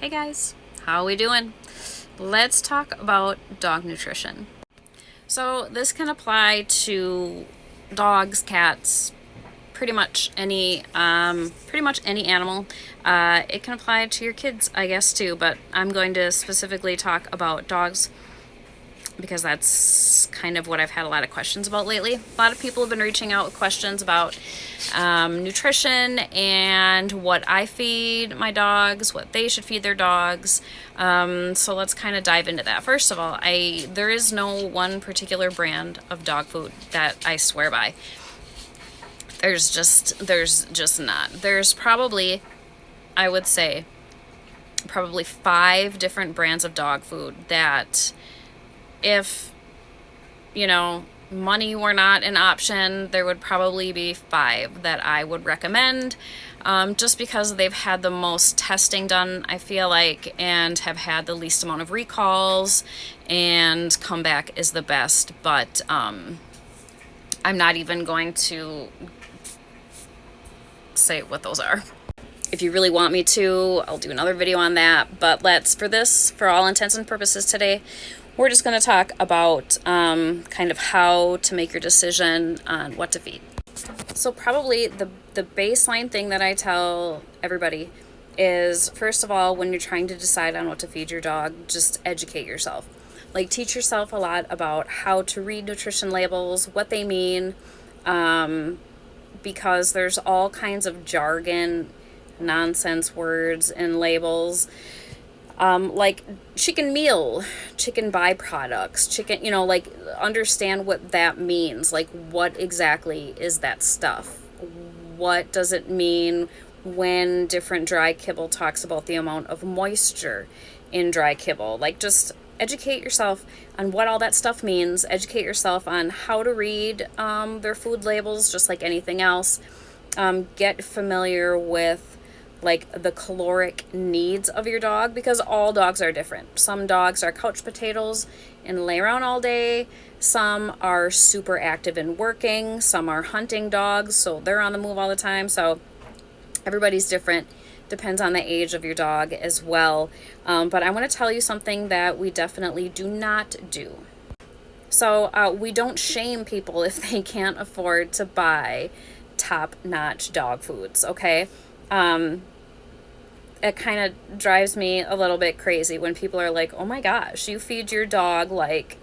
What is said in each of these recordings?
Hey guys, how we doing? Let's talk about dog nutrition. So this can apply to dogs, cats, pretty much any animal. It can apply to your kids, I guess, too. But I'm going to specifically talk about dogs because that's kind of what I've had a lot of questions about lately. A lot of people have been reaching out with questions about nutrition and what I feed my dogs, what they should feed their dogs. So let's kind of dive into that. First of all, there is no one particular brand of dog food that I swear by. There's just not. There's probably, I would say, probably 5 different brands of dog food that, if money were not an option, there would probably be 5 that I would recommend, just because they've had the most testing done, I feel like, and have had the least amount of recalls, and comeback is the best. But I'm not even going to say what those are. If you really want me to, I'll do another video on that. But for all intents and purposes today, we're just going to talk about kind of how to make your decision on what to feed. So probably the baseline thing that I tell everybody is, first of all, when you're trying to decide on what to feed your dog, just educate yourself. Like, teach yourself a lot about how to read nutrition labels, what they mean, because there's all kinds of jargon, nonsense words and labels. Like chicken meal, chicken byproducts, like, understand what that means. Like, what exactly is that stuff? What does it mean when different dry kibble talks about the amount of moisture in dry kibble? Like, just educate yourself on what all that stuff means. Educate yourself on how to read their food labels, just like anything else. Get familiar with, like, the caloric needs of your dog, because all dogs are different. Some dogs are couch potatoes and lay around all day. Some are super active and working. Some are hunting dogs, so they're on the move all the time. So everybody's different. Depends on the age of your dog as well. But I want to tell you something that we definitely do not do. So we don't shame people if they can't afford to buy top-notch dog foods, okay? It kind of drives me a little bit crazy when people are like, oh my gosh, you feed your dog like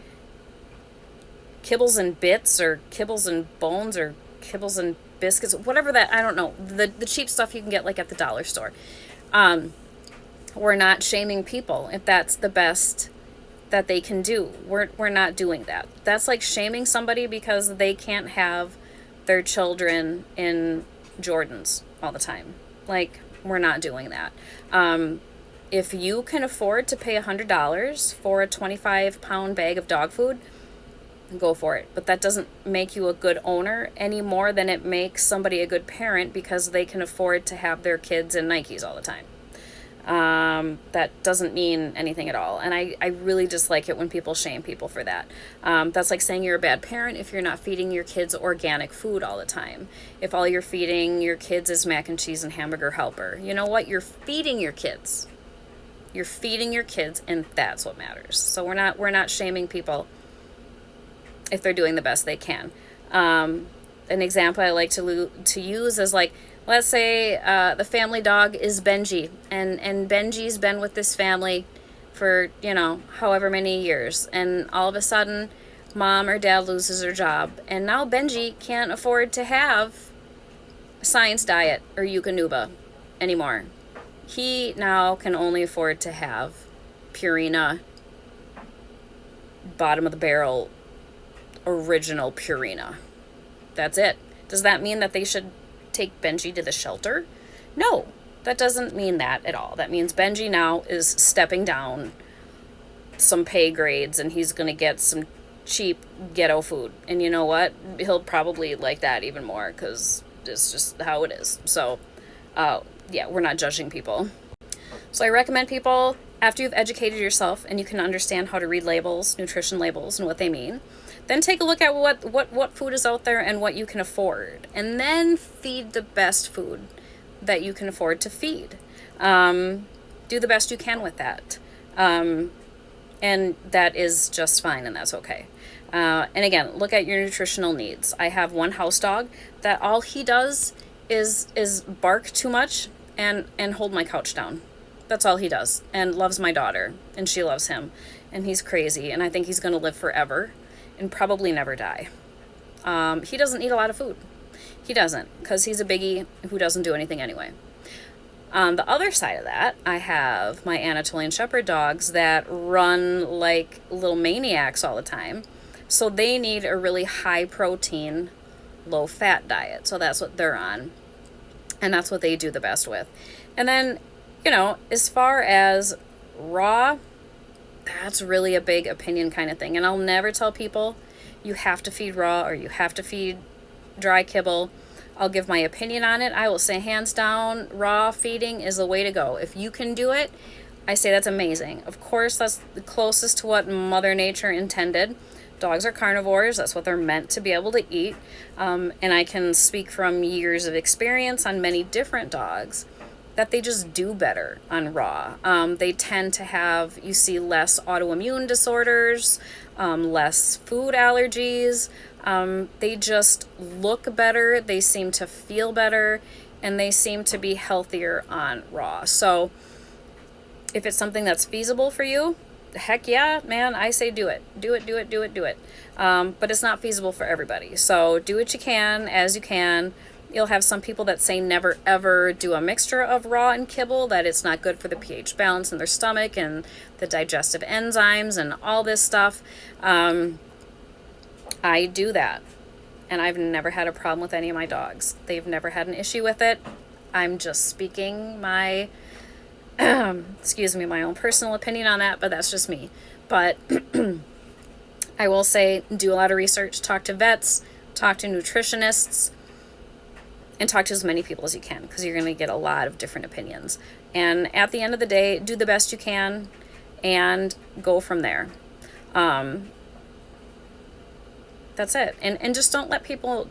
kibbles and bits, or kibbles and bones, or kibbles and biscuits, whatever that, I don't know, the cheap stuff you can get like at the dollar store. We're not shaming people if that's the best that they can do. We're not doing that. That's like shaming somebody because they can't have their children in Jordans all the time. Like, we're not doing that. If you can afford to pay $100 for a 25-pound bag of dog food, go for it. But that doesn't make you a good owner any more than it makes somebody a good parent because they can afford to have their kids in Nikes all the time. That doesn't mean anything at all. And I really dislike it when people shame people for that. That's like saying you're a bad parent if you're not feeding your kids organic food all the time. If all you're feeding your kids is mac and cheese and Hamburger Helper. You know what? You're feeding your kids. You're feeding your kids, and that's what matters. So we're not shaming people if they're doing the best they can. An example I like to use is, like, let's say the family dog is Benji, and Benji's been with this family for, however many years, and all of a sudden mom or dad loses their job, and now Benji can't afford to have Science Diet or Eukanuba anymore. He now can only afford to have Purina, bottom of the barrel, original Purina. That's it. Does that mean that they should take Benji to the shelter? No, that doesn't mean that at all. That means Benji now is stepping down some pay grades, and he's going to get some cheap ghetto food. And you know what? He'll probably like that even more because it's just how it is. So, yeah, we're not judging people. So I recommend people, after you've educated yourself and you can understand how to read labels, nutrition labels, and what they mean, then take a look at what food is out there and what you can afford. And then feed the best food that you can afford to feed. Do do the best you can with that. And that is just fine, and that's okay. And again, look at your nutritional needs. I have one house dog that all he does is bark too much and hold my couch down. That's all he does, and loves my daughter, and she loves him, and he's crazy, and I think he's going to live forever and probably never die. He doesn't eat a lot of food. He doesn't, because he's a biggie who doesn't do anything anyway. On the other side of that, I have my Anatolian Shepherd dogs that run like little maniacs all the time. So they need a really high protein, low fat diet. So that's what they're on. And that's what they do the best with. And then, as far as raw, that's really a big opinion kind of thing. And I'll never tell people you have to feed raw or you have to feed dry kibble. I'll give my opinion on it. I will say hands down, raw feeding is the way to go. If you can do it, I say that's amazing. Of course, that's the closest to what Mother Nature intended. Dogs are carnivores. That's what they're meant to be able to eat. And I can speak from years of experience on many different dogs that they just do better on raw. They tend to have, you see, less autoimmune disorders, less food allergies. They just look better, they seem to feel better, and they seem to be healthier on raw. So if it's something that's feasible for you, heck yeah, man, I say do it. Do it. But it's not feasible for everybody. So do what you can as you can. You'll have some people that say never ever do a mixture of raw and kibble, that it's not good for the pH balance in their stomach and the digestive enzymes and all this stuff. I do that, and I've never had a problem with any of my dogs. They've never had an issue with it. I'm just speaking my, my own personal opinion on that, but that's just me. But I will say, do a lot of research, talk to vets, talk to nutritionists, and talk to as many people as you can, because you're going to get a lot of different opinions. And at the end of the day, do the best you can and go from there. That's it. And just don't let people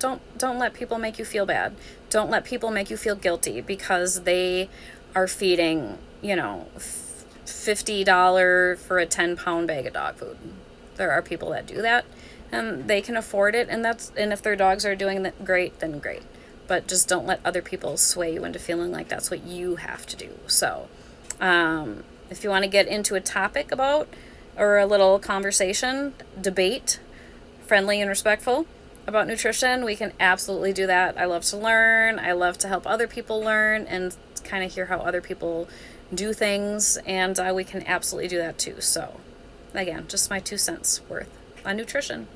make you feel bad. Don't let people make you feel guilty because they are feeding, $50 for a 10-pound bag of dog food. There are people that do that, and they can afford it, and if their dogs are doing that great, then great. But just don't let other people sway you into feeling like that's what you have to do. So, if you want to get into a topic about, or a little conversation, debate, friendly and respectful about nutrition, we can absolutely do that. I love to learn. I love to help other people learn and kind of hear how other people do things, and we can absolutely do that too. So, again, just my 2 cents worth on nutrition.